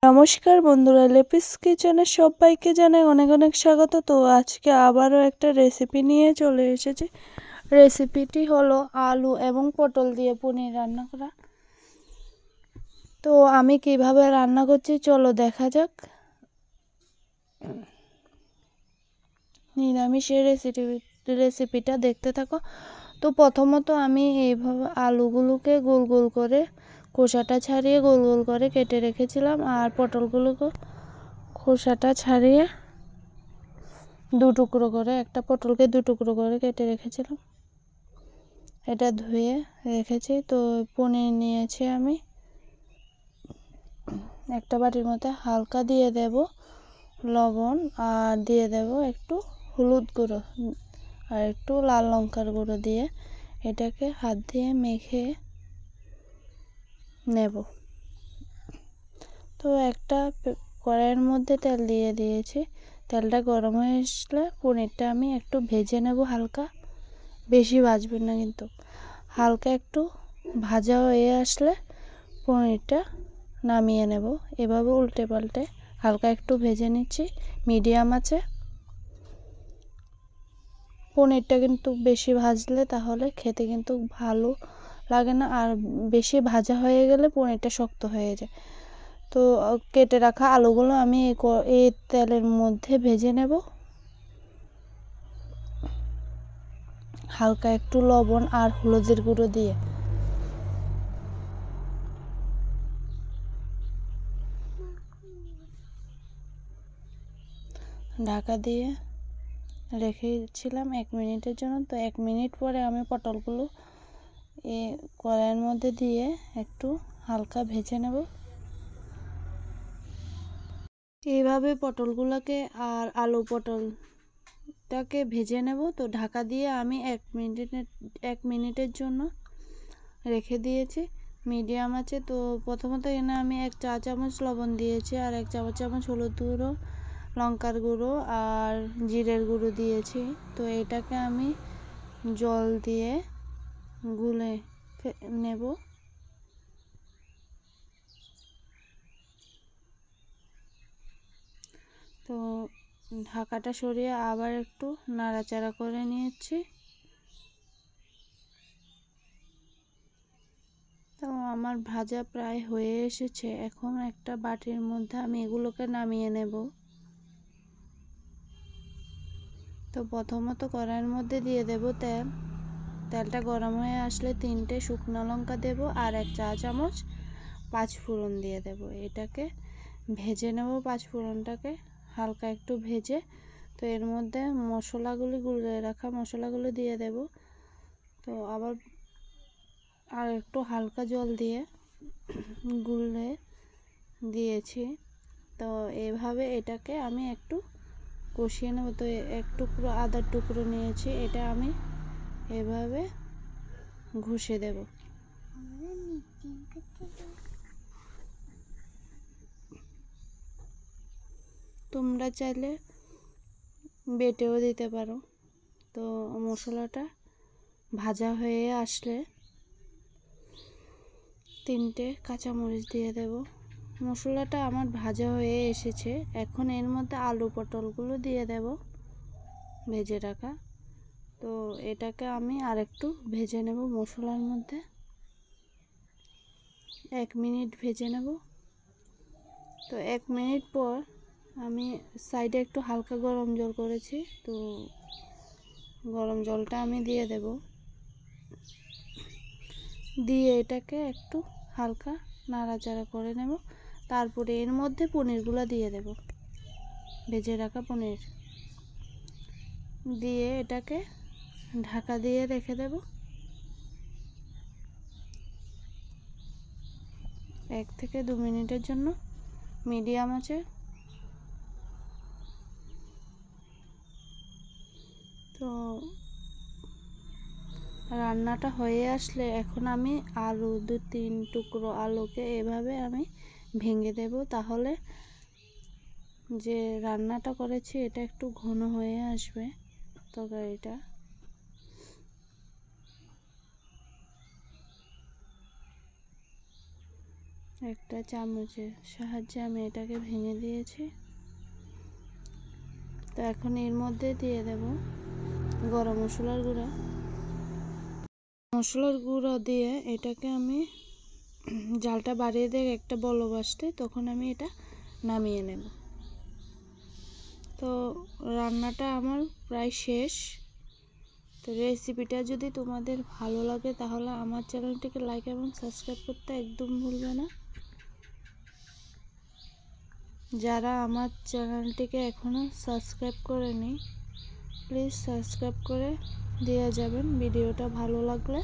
নমস্কার বন্ধুরা, লেপিস কিচেনে সবাইকে জানাই অনেক অনেক স্বাগত। তো আজকে আবারও একটা রেসিপি নিয়ে চলে এসেছি। রেসিপিটি হলো আলু এবং পটল দিয়ে পনির রান্না করা। তো আমি কিভাবে রান্না করছি চলো দেখা যাক। নিরামিষের রেসিপিটা দেখতে থাকো। তো প্রথমত আমি এইভাবে আলুগুলোকে গোল গোল করে খোসাটা ছাড়িয়ে গোল গোল করে কেটে রেখেছিলাম, আর পটলগুলোকে খোসাটা ছাড়িয়ে দু টুকরো করে, একটা পটলকে দু টুকরো করে কেটে রেখেছিলাম। এটা ধুয়ে রেখেছি। তো পনির নিয়েছি আমি। একটা বাটির মধ্যে হালকা দিয়ে দেব লবণ, আর দিয়ে দেব একটু হলুদ গুঁড়ো আর একটু লাল লঙ্কার গুঁড়ো দিয়ে এটাকে হাত দিয়ে মেখে নেব। তো একটা কড়াইয়ের মধ্যে তেল দিয়ে দিয়েছি। তেলটা গরম হয়ে আসলে পনিরটা আমি একটু ভেজে নেব হালকা, বেশি ভাজবেন না কিন্তু। হালকা একটু ভাজা হয়ে আসলে পনিরটা নামিয়ে নেব। এভাবে উল্টে পাল্টে হালকা একটু ভেজে নিচ্ছি মিডিয়াম আঁচে। পনিরটা কিন্তু বেশি ভাজলে তাহলে খেতে কিন্তু ভালো লাগে না, আর বেশি ভাজা হয়ে গেলে পনিরটা শক্ত হয়ে যায়। তো কেটে রাখা আলুগুলো আমি এই তেলের মধ্যে ভেজে নেব হালকা একটু লবণ আর হলুদের গুঁড়ো দিয়ে। ঢাকা দিয়ে রেখেছিলাম 1 মিনিটের জন্য। তো 1 মিনিট পরে আমি পটলগুলো কড়াইয়ের মধ্যে দিয়ে একটু হালকা ভেজে নেব। এইভাবে পটলগুলোকে আর আলু পটলটাকে ভেজে নেব। তো ঢাকা দিয়ে আমি 1 মিনিটের জন্য রেখে দিয়েছি মিডিয়াম আছে। তো প্রথমত এনে আমি 1 চা চামচ লবণ দিয়েছি, আর 1 চামচ হলুদ গুঁড়ো, লঙ্কার গুঁড়ো আর জিরের গুঁড়ো দিয়েছি। তো এটাকে আমি জল দিয়ে গুলে নেব। তো ঢাকাটা সরিয়ে আবার একটু নাড়াচাড়া করে নিয়েছি। তো আমার ভাজা প্রায় হয়ে এসেছে। এখন একটা বাটির মধ্যে আমি এগুলোকে নামিয়ে নেব। তো প্রথমত কড়াইয়ের মধ্যে দিয়ে দেব তেল। তেলটা গরম হয়ে আসলে 3টে শুকনো লঙ্কা দেব, আর 1 চা চামচ 5 ফোড়ন দিয়ে দেব। এটাকে ভেজে নেব, 5 ফোড়নটাকে হালকা একটু ভেজে। তো এর মধ্যে গুলে রাখা মশলাগুলো দিয়ে দেব। তো আবার আর একটু হালকা জল দিয়ে গুলে দিয়েছি। তো এভাবে এটাকে আমি একটু কষিয়ে নেব। তো এক টুকরো আদার টুকরো নিয়েছি, এটা আমি এভাবে ঘষে দেব। তোমরা চাইলে বেটেও দিতে পারো। তো মশলাটা ভাজা হয়ে আসলে 3টে কাঁচামরিচ দিয়ে দেব। মশলাটা আমার ভাজা হয়ে এসেছে। এখন এর মধ্যে আলু পটলগুলো দিয়ে দেব ভেজে রাখা। তো এটাকে আমি আরেকটু ভেজে নেব মশলার মধ্যে, 1 মিনিট ভেজে নেব। তো 1 মিনিট পর আমি সাইডে একটু হালকা গরম জল করেছি। তো গরম জলটা আমি দিয়ে দেব। দিয়ে এটাকে একটু হালকা নাড়াচাড়া করে নেব। তারপরে এর মধ্যে পনিরগুলো দিয়ে দেব, ভেজে রাখা পনির দিয়ে এটাকে ঢাকা দিয়ে রেখে দেব 1 থেকে 2 মিনিটের জন্য মিডিয়াম আছে। তো রান্নাটা হয়ে আসলে এখন আমি আলু 2-3 টুকরো আলুকে এভাবে আমি ভেঙে দেব। তাহলে যে রান্নাটা করেছি এটা একটু ঘন হয়ে আসবে তরকারিটা। একটা চামচের সাহায্যে আমি এটাকে ভেঙে দিয়েছি। তো এখন এর মধ্যে দিয়ে দেব গরম মশলার গুঁড়া। মশলার গুঁড়া দিয়ে এটাকে আমি জালটা বাড়িয়ে দিয়ে একটা বলক আসতে তখন আমি এটা নামিয়ে নেব। তো রান্নাটা আমার প্রায় শেষ। তো রেসিপিটা যদি তোমাদের ভালো লাগে তাহলে আমার চ্যানেলটিকে লাইক এবং সাবস্ক্রাইব করতে একদম ভুলবে না। যারা আমার চ্যানেলটিকে এখনও সাবস্ক্রাইব করেনি প্লিজ সাবস্ক্রাইব করে দিয়ে যাবেন ভিডিওটা ভালো লাগলে।